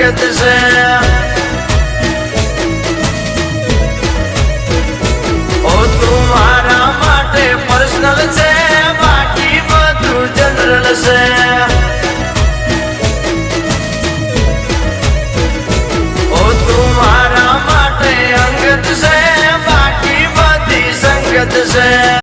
secret છે ઓ તું મારા માટે પર્સનલ છે બાકી બધું જનરલ છે